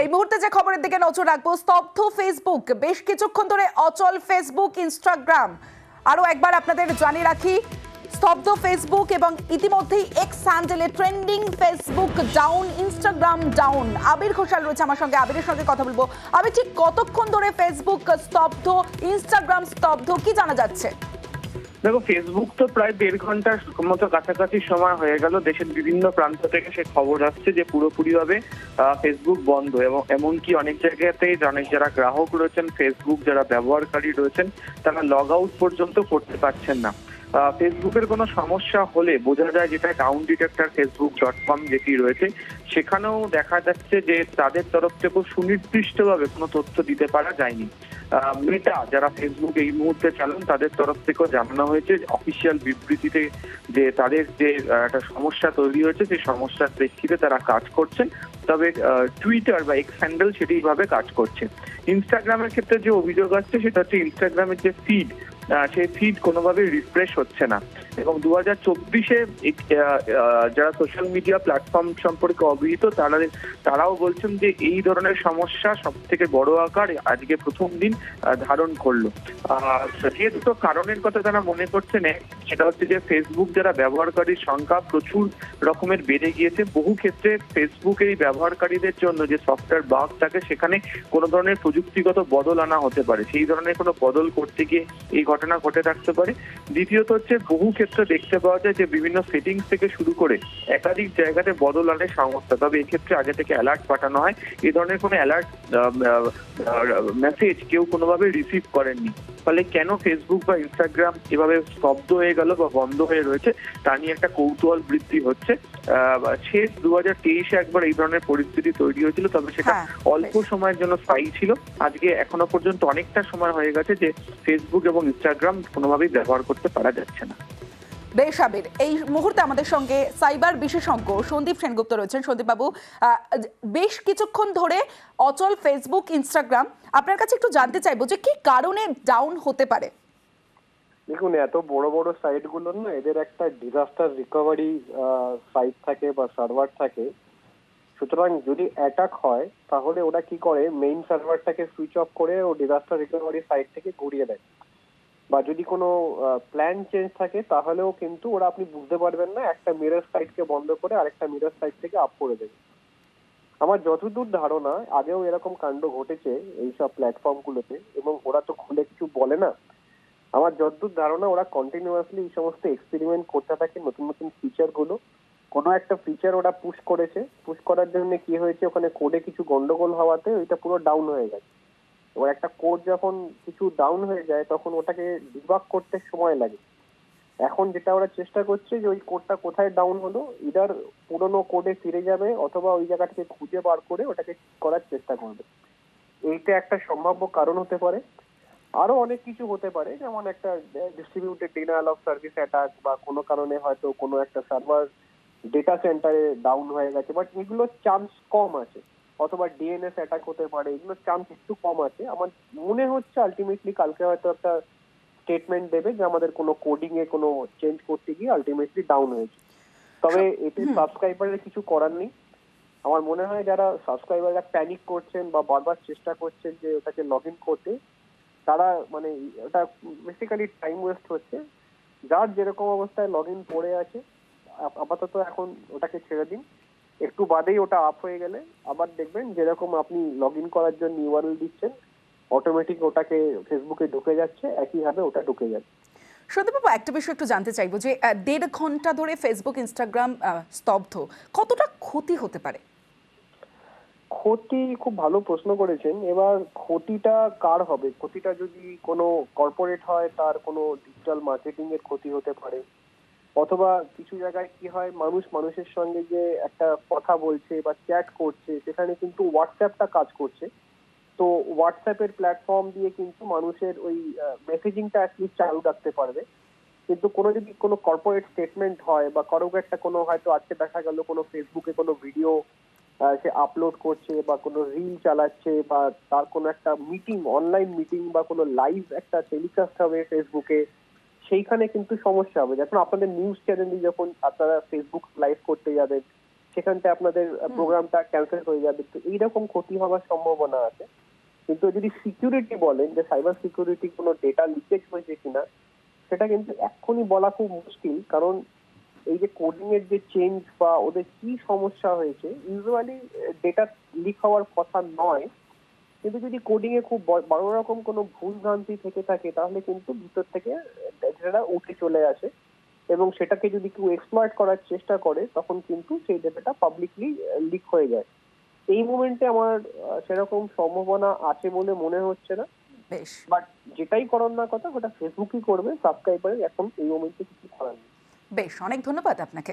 এই মুহূর্তে যে খবরের দিকে নজর রাখবো, স্তব্ধ ফেসবুক, বেশ কিছুক্ষণ ধরে অচল ফেসবুক, ইনস্টাগ্রাম। আরো একবার আপনাদের জানিয়ে রাখি, স্তব্ধ ফেসবুক এবং ইতিমধ্যেই এক্স হ্যান্ডেলে trending Facebook down, Instagram down. Abir Ghoshal রয়েছে আমার সঙ্গে, আবিরের সঙ্গে কথা বলবো। আবির, ঠিক কতক্ষণ ধরে ফেসবুক স্তব্ধ, ইনস্টাগ্রাম স্তব্ধ, কি জানা যাচ্ছে? দেখো, ফেসবুক তো প্রায় 1.5 ঘন্টার মতো কাছাকাছি সময় হয়ে গেল। দেশের বিভিন্ন প্রান্ত থেকে সে খবর আসছে যে পুরোপুরিভাবে ফেসবুক বন্ধ, এবং এমনকি অনেক জায়গাতেই যারা গ্রাহক রয়েছেন, ফেসবুক যারা ব্যবহারকারী রয়েছেন, তারা লগ আউট পর্যন্ত করতে পারছেন না। ফেসবুকের কোনো সমস্যা হলে বোঝা যায়, যেটা ডাউন ডিটেক্টর facebook.com যেটি রয়েছে, সেখানেও দেখা যাচ্ছে যে তাদের তরফ থেকে সুনির্দিষ্টভাবে কোনো তথ্য দিতে পারা যায়নি। মেটা, যারা ফেসবুক এই মুহূর্তে চালান, তাদের তরফ থেকেও জানানো হয়েছে অফিসিয়াল বিবৃতিতে যে তাদের যে একটা সমস্যা তৈরি হয়েছে, সেই সমস্যার প্রেক্ষিতে তারা কাজ করছেন। তবে টুইটার বা এক্স হ্যান্ডেল সেটি এইভাবে কাজ করছে। ইনস্টাগ্রামের ক্ষেত্রে যে অভিযোগ আসছে, সেটা হচ্ছে ইনস্টাগ্রামের যে ফিড, সেই ফিড কোনোভাবেই রিফ্রেশ হচ্ছে না। এবং 2024-এ যারা সোশ্যাল মিডিয়া প্ল্যাটফর্ম সম্পর্কে অবহিত, তারাও বলছেন যে এই ধরনের সমস্যা সব থেকে বড় আকার আজকে প্রথম দিন ধারণ করলো। যে দুটো কারণের কথা তারা মনে করছেন, সেটা হচ্ছে যে ফেসবুক যারা ব্যবহারকারীর সংখ্যা প্রচুর রকমের বেড়ে গিয়েছে। বহু ক্ষেত্রে ফেসবুক এই ব্যবহারকারীদের জন্য যে সফটওয়্যার বাগ থাকে, সেখানে কোনো ধরনের প্রযুক্তিগত বদল আনা হতে পারে। সেই ধরনের কোনো বদল করতে গিয়ে এই ঘটনা ঘটে থাকতে পারে। দ্বিতীয়ত হচ্ছে, বহু ক্ষেত্রে দেখতে পাওয়া যায় যে বিভিন্ন সেটিংস থেকে শুরু করে একাধিক জায়গাতে বদল আনে সংস্থা। তবে এক্ষেত্রে আগে থেকে অ্যালার্ট পাঠানো হয়, এই ধরনের কোনো অ্যালার্ট মেসেজ কেউ কোনোভাবে রিসিভ করেননি। ফলে কেন ফেসবুক বা ইনস্টাগ্রাম এভাবে স্তব্ধ হয়ে গেল বা বন্ধ হয়ে রয়েছে, তা নিয়ে একটা কৌতূহল বৃদ্ধি হচ্ছে। শেষ 2023-এ একবার এই ধরনের পরিস্থিতি তৈরি হয়েছিল, তবে সেটা অল্প সময়ের জন্য স্থায়ী ছিল। আজকে এখনো পর্যন্ত অনেকটা সময় হয়ে গেছে যে ফেসবুক এবং ইনস্টাগ্রাম কোনোভাবেই ব্যবহার করতে পারা যাচ্ছে না। বেশ আবির, এই মুহূর্তে আমাদের সঙ্গে সাইবার বিশেষজ্ঞ সন্দীপ সেনগুপ্ত রয়েছেন। সন্দীপ বাবু, বেশ কিছুক্ষণ ধরে অচল ফেসবুক, ইনস্টাগ্রাম, আপনার কাছে একটু জানতে চাইবো যে কি কারণে ডাউন হতে পারে? দেখুন, এত বড় বড় সাইটগুলোর না, এদের একটা ডিজাস্টার রিকভারি সাইট থাকে বা সার্ভার থাকে। সুতরাং যদি অ্যাটাক হয়, তাহলে ওরা কি করে, মেইন সার্ভারটাকে সুইচ অফ করে ও ডিজাস্টার রিকভারি সাইট থেকে ঘুরিয়ে দেয়। বা যদি কোনো প্ল্যান চেঞ্জ থাকে, তাহলেও কিন্তু ওরা, আপনি বুঝতে পারবেন না, একটা মিরর সাইটকে বন্ধ করে আরেকটা মিরর সাইট থেকে আপ করে দেবে। আমার যতদূর ধারণা, আগেও এরকম কাণ্ড ঘটেছে এইসব প্ল্যাটফর্মগুলোতে, এবং ওরা তো খুলে কিছু বলে না। আমার যতদূর ধারণা, ওরা কন্টিনিউয়াসলি এই সমস্ত এক্সপেরিমেন্ট করতে থাকে, নতুন নতুন ফিচার গুলো। কোনো একটা ফিচার ওরা পুশ করেছে, পুশ করার জন্য কি হয়েছে, ওখানে কোডে কিছু গন্ডগোল হওয়াতে ওইটা পুরো ডাউন হয়ে গেছে। এবার একটা কোড যখন কিছু ডাউন হয়ে যায়, তখন ওটাকে ডিবাগ করতে সময় লাগে। এখন যেটা ওরা চেষ্টা করছে যে ওই কোডটা কোথায় ডাউন হলো, ইদার পুরোনো কোডে ফিরে যাবে, অথবা ওই জায়গা থেকে খুঁজে বার করে ওটাকে ঠিক করার চেষ্টা করবে। এইটা একটা সম্ভাব্য কারণ হতে পারে। আরো অনেক কিছু হতে পারে, যেমন একটা distributed denial of service attack, বা কোনো কারণে হয়তো কোনো একটা সার্ভার ডেটা সেন্টারে ডাউন হয়ে গেছে, বাট এগুলোর চান্স কম আছে। অথবা ডিএনএস অ্যাটাক হতে পারে, এগুলোর চান্স একটু কম আছে। আমার মনে হচ্ছে আলটিমেটলি কালকে হয়তো একটা স্টেটমেন্ট দেবে যে আমাদের কোনো কোডিং এ কোনো চেঞ্জ করতে গিয়ে আলটিমেটলি ডাউন হয়েছে। তবে এতে সাবস্ক্রাইবারের কিছু করার নেই। আমার মনে হয় যারা সাবস্ক্রাইবাররা প্যানিক করছেন বা বারবার চেষ্টা করছেন যে ওটাকে লগ ইন করতে, তারা মানে ওটা বেসিক্যালি টাইম ওয়েস্ট হচ্ছে। যার যেরকম অবস্থায় লগ ইন পড়ে আছে, আপাতত এখন ওটাকে ছেড়ে দিন। একটু বাদেই ওটা আপ হয়ে গেলে আবার দেখবেন, যেরকম আপনি লগ ইন করার জন্য ইউআরএল দিচ্ছেন, অটোমেটিক ওটাকে ফেসবুকে ঢুকে যাচ্ছে, একইভাবে ওটা ঢুকে যাচ্ছে। সন্দীপবাবু, একটা বিষয় একটু জানতে চাইবো যে 1.5 ঘন্টা ধরে ফেসবুক, ইনস্টাগ্রাম স্তব্ধ, কতটা ক্ষতি হতে পারে? ক্ষতি, খুব ভালো প্রশ্ন করেছেন। এবার ক্ষতিটা কার হবে? ক্ষতিটা যদি কোনো কর্পোরেট হয়, তার কোনো ডিজিটাল মার্কেটিং এর ক্ষতি হতে পারে। অথবা কিছু জায়গায় কি হয়, মানুষ মানুষের সঙ্গে যে একটা কথা বলছে বা চ্যাট করছে, সেখানে কিন্তু হোয়াটসঅ্যাপটা কাজ করছে। তো হোয়াটসঅ্যাপের প্ল্যাটফর্ম দিয়ে কিন্তু মানুষের ওই মেসেজিংটা অ্যাটলিস্ট চালু রাখতে পারবে। কিন্তু কোনো যদি কোনো কর্পোরেট স্টেটমেন্ট হয়, বা কারো একটা কোনো, হয়তো আজকে দেখা গেল কোনো ফেসবুকে কোনো ভিডিও সে আপলোড করছে, বা কোনো রিল চালাচ্ছে, বা তার কোনো একটা মিটিং, অনলাইন মিটিং বা কোনো লাইভ একটা টেলিকাস্ট হবে ফেসবুকে, সেইখানে কিন্তু সমস্যা হবে। যখন আপনাদের নিউজ চ্যানেলে যখন আপনারা ফেসবুক লাইভ করতে যাবেন, সেখানটা আপনাদের প্রোগ্রামটা ক্যান্সেল হয়ে যাবে, তো এইরকম ক্ষতি হওয়ার সম্ভাবনা আছে। কিন্তু যদি সিকিউরিটি বলেন যে সাইবার সিকিউরিটি কোনো ডেটা লিকেজ হয়েছে কিনা, সেটা কিন্তু এক্ষুনি বলা খুব মুশকিল। কারণ এই যে কোডিং এর যে চেঞ্জ বা ওদের কি সমস্যা হয়েছে, ইউজুয়ালি ডেটা লিক হওয়ার কথা নয়, কিন্তু যদি কোডিং এ খুব বড় রকম কোনো ভুল ভ্রান্তি থেকে থাকে তাহলে কিন্তু ভিতর থেকে ডেটাটা উঠে চলে আসে, এবং সেটাকে যদি কেউ এক্সপ্লয়েট করার চেষ্টা করে তখন কিন্তু সেই ডেটাটা পাবলিকলি লিক হয়ে যায়। এই মোমেন্টে আমার সেরকম সম্ভাবনা আছে বলে মনে হচ্ছে না। বেশ বাট যেটাই করার না কথা ওটা ফেসবুকই করবে, সাবস্ক্রাইবারের এখন এই মোমেন্টে কিছু করার নেই। বেশ, অনেক ধন্যবাদ আপনাকে।